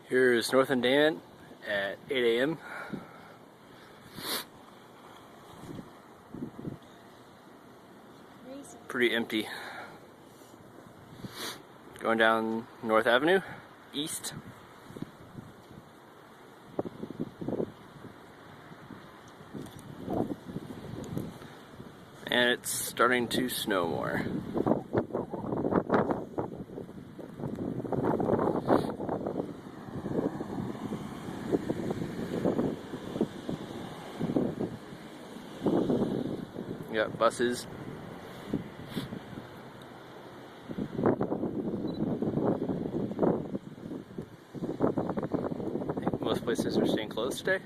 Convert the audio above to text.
Here's North and Damen at 8 a.m. Pretty empty. Going down North Avenue, east. And it's starting to snow more. We got buses. I think most places are staying closed today.